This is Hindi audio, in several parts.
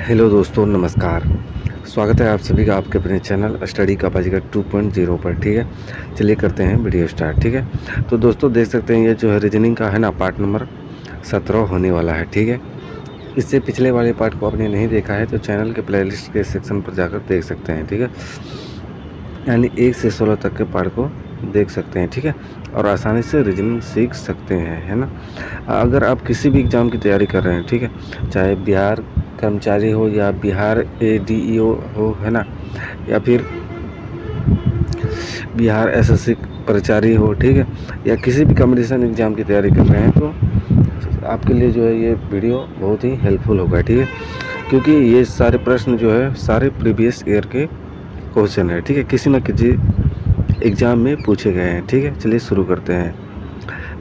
हेलो दोस्तों, नमस्कार। स्वागत है आप सभी का आपके अपने चैनल स्टडी का बाजीगर 2.0 पर। ठीक है, चलिए करते हैं वीडियो स्टार्ट। ठीक है, तो दोस्तों देख सकते हैं ये जो है रीजनिंग का है ना, पार्ट नंबर 17 होने वाला है। ठीक है, इससे पिछले वाले पार्ट को आपने नहीं देखा है तो चैनल के प्लेलिस्ट के सेक्शन पर जाकर देख सकते हैं। ठीक है, यानी 1 से 16 तक के पार्ट को देख सकते हैं। ठीक है, और आसानी से रीजनिंग सीख सकते हैं, है ना। अगर आप किसी भी एग्ज़ाम की तैयारी कर रहे हैं, ठीक है, चाहे बिहार कर्मचारी हो या बिहार ADEO हो, है ना, या फिर बिहार SSC प्राचार्य हो, ठीक है, या किसी भी कॉम्पिटिशन एग्ज़ाम की तैयारी कर रहे हैं तो आपके लिए जो है ये वीडियो बहुत ही हेल्पफुल होगा। ठीक है, क्योंकि ये सारे प्रश्न जो है सारे प्रीवियस ईयर के क्वेश्चन है। ठीक है, किसी न किसी एग्ज़ाम में पूछे गए हैं। ठीक है, चलिए शुरू करते हैं।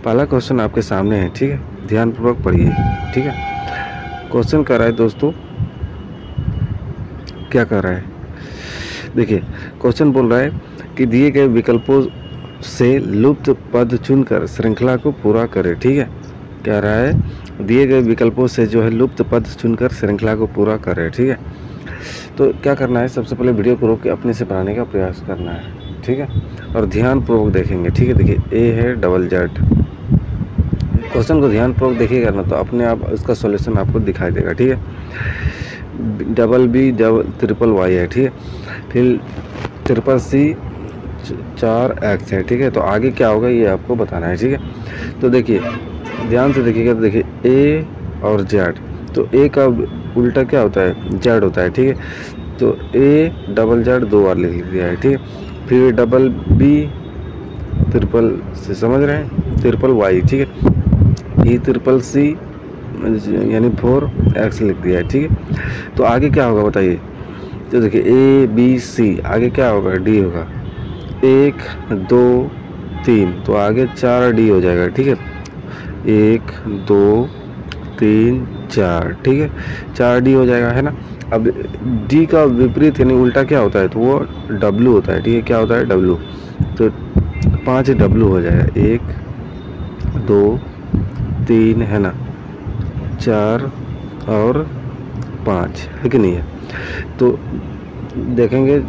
पहला क्वेश्चन आपके सामने है। ठीक है, ध्यानपूर्वक पढ़िए। ठीक है, क्वेश्चन कर रहा है दोस्तों, क्या कर रहा है, देखिए क्वेश्चन बोल रहा है कि दिए गए विकल्पों से लुप्त पद चुनकर श्रृंखला को पूरा करें। ठीक है, कह रहा है दिए गए विकल्पों से जो है लुप्त पद चुनकर श्रृंखला को पूरा करें। ठीक है, तो क्या करना है, सबसे पहले वीडियो को रोक के अपने से बनाने का प्रयास करना है। ठीक है, और ध्यानपूर्वक देखेंगे। ठीक है, देखिए ए है डबल जेड, क्वेश्चन को ध्यानपूर्वक देखिएगा ना तो अपने आप इसका सॉल्यूशन आपको दिखाई देगा। ठीक है, double B double triple Y है। ठीक है, फिर ट्रिपल सी 4x है। ठीक है, तो आगे क्या होगा ये आपको बताना है। ठीक है, तो देखिए ध्यान से देखिएगा, तो देखिए ए और जेड, तो ए का उल्टा क्या होता है, जेड होता है। ठीक है, तो ए डबल जेड 2 बार लिख दिया है। ठीक है, फिर डबल बी ट्रिपल से, समझ रहे हैं, ट्रिपल वाई। ठीक है, ई ट्रिपल सी यानी 4x लिख दिया है। ठीक है, तो आगे क्या होगा बताइए, तो देखिए ABC, आगे क्या होगा, D होगा, 1 2 3, तो आगे 4D हो जाएगा। ठीक है, 1 2 3 4, ठीक है, 4D हो जाएगा, है ना। अब D का विपरीत यानी उल्टा क्या होता है, तो वो W होता है। ठीक है, क्या होता है, W, तो 5W हो जाएगा, 1 2 3, है ना, 4 और 5, है कि नहीं है। तो देखेंगे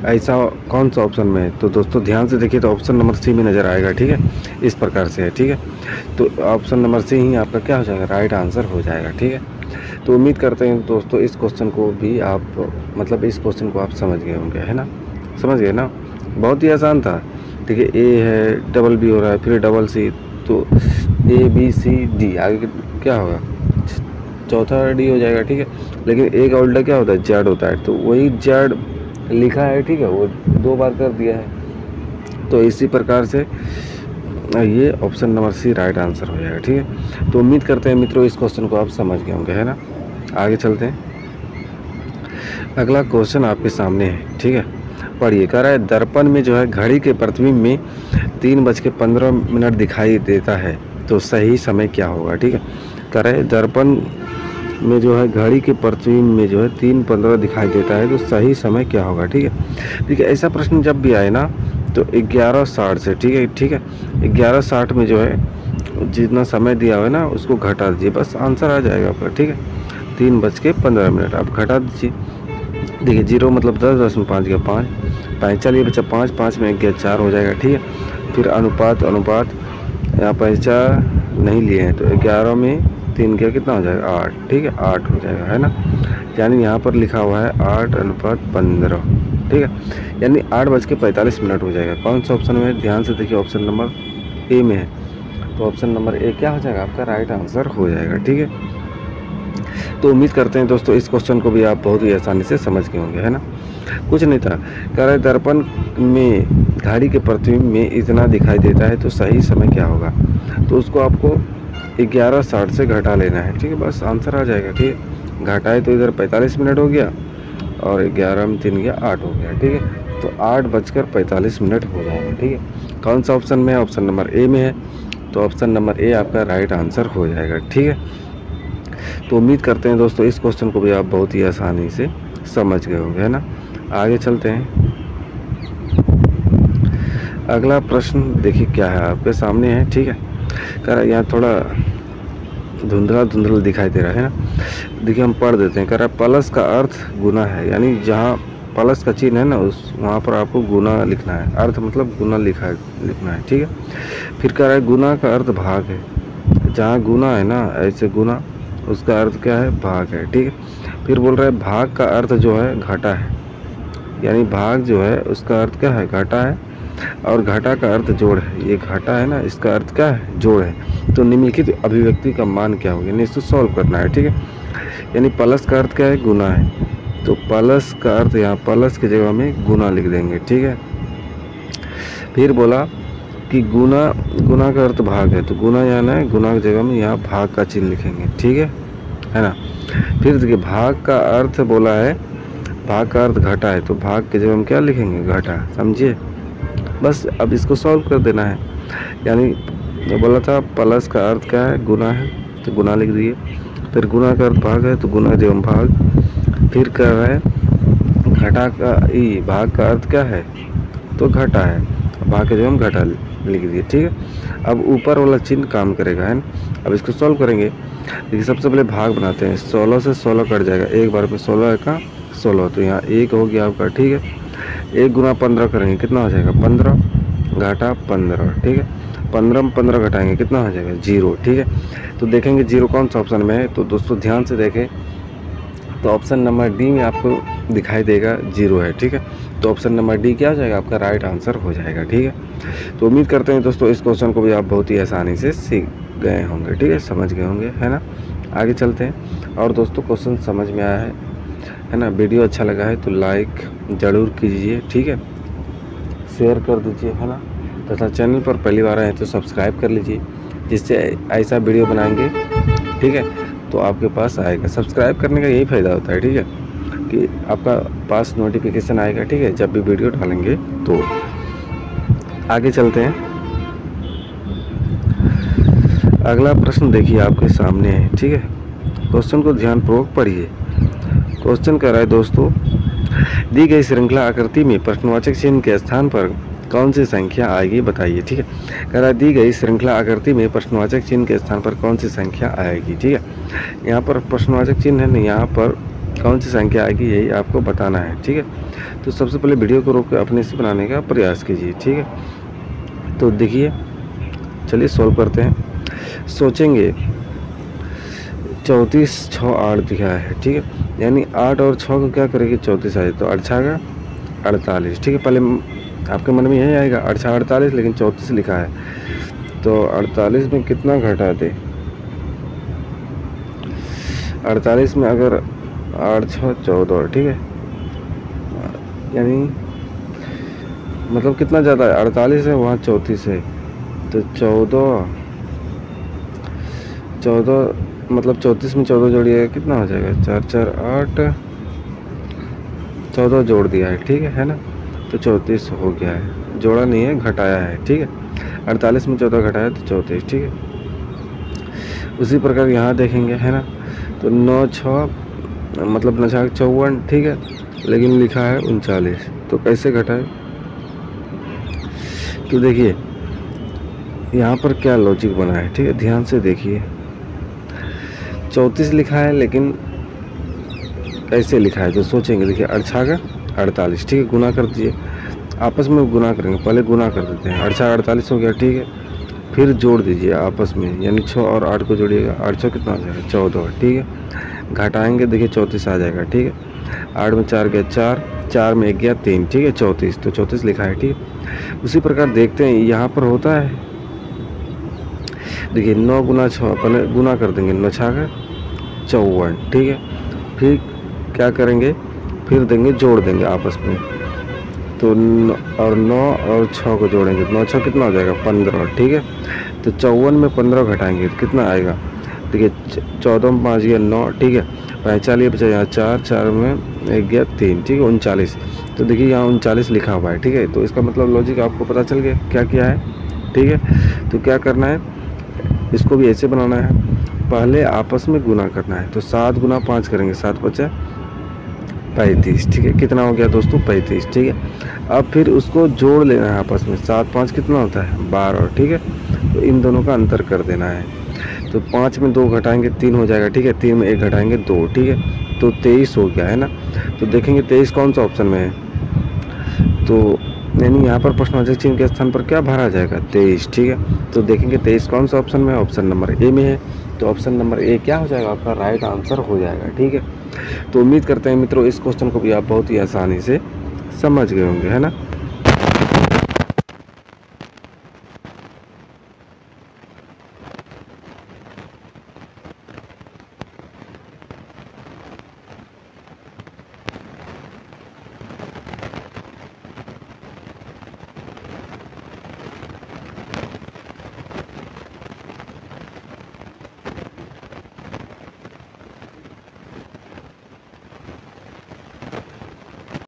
ऐसा कौन सा ऑप्शन में है, तो दोस्तों ध्यान से देखिए, तो ऑप्शन नंबर C में नज़र आएगा। ठीक है, इस प्रकार से है। ठीक है, तो ऑप्शन नंबर C ही आपका क्या हो जाएगा, राइट आंसर हो जाएगा। ठीक है, तो उम्मीद करते हैं दोस्तों इस क्वेश्चन को भी आप इस क्वेश्चन को आप समझ गए होंगे, है ना, समझ गए ना, बहुत ही आसान था। ठीक है, ए है, डबल बी हो रहा है, फिर डबल सी, तो ABCD, आगे क्या होगा, चौथा D हो जाएगा। ठीक है, लेकिन ए का उल्टा क्या होता है, जेड होता है, तो वही जेड लिखा है। ठीक है, वो 2 बार कर दिया है, तो इसी प्रकार से ये option number C right answer हो जाएगा। ठीक है, तो उम्मीद करते हैं मित्रों इस क्वेश्चन को आप समझ गए होंगे, है ना। आगे चलते हैं, अगला क्वेश्चन आपके सामने है। ठीक है, पढ़िए, कह रहा है दर्पण में जो है घड़ी के प्रतिबिंब में 3:15 दिखाई देता है तो सही समय क्या होगा। ठीक है, कह रहा है दर्पण में जो है घड़ी के प्रतिबिंब में जो है 3:15 दिखाई देता है तो सही समय क्या होगा। ठीक है, ठीक है, ऐसा प्रश्न जब भी आए ना तो 11:60 से, ठीक है, ठीक है, 11:60 में जो है जितना समय दिया हुआ है ना उसको घटा दीजिए, बस आंसर आ जाएगा आपका। ठीक है, 3:15 आप घटा दीजिए, देखिए 0 मतलब 10, 10 में 5 गया 5, 5 चलिए बच्चा 5, 5 में 1 गया 4 हो जाएगा। ठीक है, फिर अनुपात यहाँ पैसा नहीं लिए हैं तो 11 में 3 गया कितना हो जाएगा, 8। ठीक है, 8 हो जाएगा, है ना, यानी यहाँ पर लिखा हुआ है 8:15। ठीक है, यानी 8:45 हो जाएगा। कौन सा ऑप्शन में है, ध्यान से देखिए, ऑप्शन नंबर A में है, तो ऑप्शन नंबर A क्या हो जाएगा, आपका राइट आंसर हो जाएगा। ठीक है, तो उम्मीद करते हैं दोस्तों इस क्वेश्चन को भी आप बहुत ही आसानी से समझ गए होंगे, है ना। कुछ नहीं था, कह रहा है दर्पण में घड़ी के प्रतिबिंब में इतना दिखाई देता है तो सही समय क्या होगा, तो उसको आपको 11:60 से घटा लेना है। ठीक है, बस आंसर आ जाएगा। ठीक है, घटाए तो इधर 45 मिनट हो गया और 11 में 3 गया 8 हो गया। ठीक है, तो 8:45 हो जाएगा। ठीक है, कौन सा ऑप्शन में है, ऑप्शन नंबर A में है, तो ऑप्शन नंबर A आपका राइट आंसर हो जाएगा। ठीक है, तो उम्मीद करते हैं दोस्तों इस क्वेश्चन को भी आप बहुत ही आसानी से समझ गए होंगे, है ना। आगे चलते हैं, अगला प्रश्न देखिए क्या है आपके सामने है। ठीक है, कह रहा है यहाँ थोड़ा धुंधला धुंधला दिखाई दे रहा है ना। देखिए हम पढ़ देते हैं। कह रहा है प्लस का अर्थ गुना है, यानी जहाँ प्लस का चिन्ह है ना उस वहाँ पर आपको गुना लिखना है। अर्थ मतलब गुना लिखना है, ठीक है। फिर कह रहा है गुना का अर्थ भाग है। जहाँ गुना है ना ऐसे गुना, उसका अर्थ क्या है? भाग है, ठीक है। फिर बोल रहा है भाग का अर्थ जो है घाटा है, यानी भाग जो है उसका अर्थ क्या है? घाटा है। और घाटा का अर्थ जोड़ है। ये घाटा है ना, इसका अर्थ क्या है? जोड़ है। तो निम्नलिखित अभिव्यक्ति का मान क्या होगा, यानी इसको सॉल्व करना है, ठीक है। यानी प्लस का अर्थ क्या है? गुना है, तो प्लस का अर्थ यहाँ प्लस की जगह में गुना लिख देंगे, ठीक है। फिर बोला कि गुना का अर्थ भाग है, तो गुना यहाँ ना गुना की जगह में यहाँ भाग का चिन्ह लिखेंगे, ठीक है ना। फिर देखिए भाग का अर्थ बोला है, भाग का अर्थ घटा है, तो भाग की जगह हम क्या लिखेंगे? घटा, समझिए। बस अब इसको सॉल्व कर देना है। यानी बोला था प्लस का अर्थ क्या है? गुना है, तो गुना लिख दिए। फिर गुना का अर्थ भाग है, तो गुना की जगह भाग। फिर कह रहा है घटा का भाग का अर्थ क्या है? तो घटा है, भाग के जगह हम घटा लिख दिए, ठीक है। अब ऊपर वाला चिन्ह काम करेगा, है ना। अब इसको सॉल्व करेंगे। देखिए सबसे पहले भाग बनाते हैं। 16 से 16 कट जाएगा एक बार में। 16 का 16, तो यहाँ 1 हो गया आपका, ठीक है। 1 गुना 15 करेंगे, कितना हो जाएगा? 15 घाटा 15, ठीक है। 15 में 15 घटाएंगे, कितना हो जाएगा? 0, ठीक है। तो देखेंगे 0 कौन सा ऑप्शन में है। तो दोस्तों ध्यान से देखें, तो ऑप्शन नंबर डी में आपको दिखाई देगा 0 है, ठीक है। तो ऑप्शन नंबर डी क्या हो जाएगा? आपका राइट आंसर हो जाएगा, ठीक है। तो उम्मीद करते हैं दोस्तों इस क्वेश्चन को भी आप बहुत ही आसानी से सीख गए होंगे, ठीक है, समझ गए होंगे, है ना। आगे चलते हैं। और दोस्तों क्वेश्चन समझ में आया है ना। वीडियो अच्छा लगा है तो लाइक ज़रूर कीजिए, ठीक है, शेयर कर दीजिए, है ना। तथा चैनल पर पहली बार आए तो सब्सक्राइब कर लीजिए, जिससे ऐसा वीडियो बनाएंगे, ठीक है, तो आपके पास आएगा। सब्सक्राइब करने का यही फ़ायदा होता है, ठीक है, कि आपका पास नोटिफिकेशन आएगा, ठीक है, जब भी वीडियो डालेंगे। तो आगे चलते हैं। अगला प्रश्न देखिए आपके सामने है, ठीक है। क्वेश्चन को ध्यानपूर्वक पढ़िए। क्वेश्चन कह रहा है दोस्तों, दी गई श्रृंखला आकृति में प्रश्नवाचक चिन्ह के स्थान पर कौन सी संख्या आएगी बताइए, ठीक है। कह रहा है दी गई श्रृंखला आकृति में प्रश्नवाचक चिन्ह के स्थान पर कौन सी संख्या आएगी, ठीक है। यहाँ पर प्रश्नवाचक चिन्ह है ना, यहाँ पर कौन सी संख्या आएगी यही आपको बताना है, ठीक है। तो सबसे पहले वीडियो को रोक कर अपने से बनाने का प्रयास कीजिए, ठीक है। तो देखिए चलिए सॉल्व करते हैं। सोचेंगे 34 6 8 दिखा है, ठीक है, यानी 8 और 6 को क्या करेगी? 34 आए, तो 8 का 48, ठीक है। पहले आपके मन में यही आएगा 8 48, लेकिन 34 लिखा है, तो 48 में कितना घटा दे? 48 में अगर 8 6 14, ठीक है, यानी मतलब कितना ज़्यादा है? 48 है, वहाँ 34 है, तो 14 मतलब 34 में 14 जोड़िएगा, कितना हो जाएगा? 4 4 8, 14 जोड़ दिया है, ठीक है ना। तो 34 हो गया है, जोड़ा नहीं है, घटाया है, ठीक है। 48 में 14 घटाया तो 34, ठीक है। उसी प्रकार यहाँ देखेंगे, है ना, तो 9 6 मतलब 9 6 54, ठीक है, लेकिन लिखा है 39, तो कैसे घटाए? तो देखिए यहाँ पर क्या लॉजिक बना है, ठीक है, ध्यान से देखिए। 34 लिखा है, लेकिन कैसे लिखा है तो सोचेंगे। देखिए 8 का 48, ठीक है, गुना कर दीजिए, आपस में गुना करेंगे, पहले गुना कर देते हैं। 8 48 हो गया, ठीक है, फिर जोड़ दीजिए आपस में, यानी 6 और 8 को जोड़िएगा, 8 6 कितना आ जाएगा? 14, ठीक है। घटाएंगे, देखिए 34 आ जाएगा, ठीक है। 8 में 4 गया 4, 4 में 1 गया 3, ठीक है, 34, तो 34 लिखा है, ठीक है। उसी प्रकार देखते हैं यहाँ पर होता है, देखिए 9 गुना 6, पहले गुना कर देंगे, 9 6 का 54, ठीक है। फिर क्या करेंगे? फिर देंगे, जोड़ देंगे आपस में, तो 9 और 6 को जोड़ेंगे, 9 6 कितना हो जाएगा? 15, ठीक है। तो 54 में 15 घटाएंगे तो कितना आएगा? देखिए 14 में 5 गया 9, ठीक है, 45 बचा यहाँ 4, 4 में 1 गया 3, ठीक है, 39। तो देखिए यहाँ 39 लिखा हुआ है, ठीक है। तो इसका मतलब लॉजिक आपको पता चल गया क्या किया है, ठीक है। तो क्या करना है, इसको भी ऐसे बनाना है, पहले आपस में गुना करना है। तो 7 गुना 5 करेंगे, 7 बचा 35, ठीक है। कितना हो गया दोस्तों? 35, ठीक है। अब फिर उसको जोड़ लेना है आपस में, 7 5 कितना होता है? 12, ठीक है। तो इन दोनों का अंतर कर देना है। तो 5 में 2 घटाएंगे 3 हो जाएगा, ठीक है। 3 में 1 घटाएंगे 2, ठीक है। तो 23 हो गया है ना। तो देखेंगे 23 कौन सा ऑप्शन में है, तो यानी यहाँ पर प्रश्नवाचक चिन्ह के स्थान पर क्या भरा जाएगा, 23, ठीक है। तो देखेंगे 23 कौन सा ऑप्शन में है, ऑप्शन नंबर ए में है। तो ऑप्शन नंबर ए क्या हो जाएगा, आपका राइट आंसर हो जाएगा, ठीक है। तो उम्मीद करते हैं मित्रों इस क्वेश्चन को भी आप बहुत ही आसानी से समझ गए होंगे, है ना।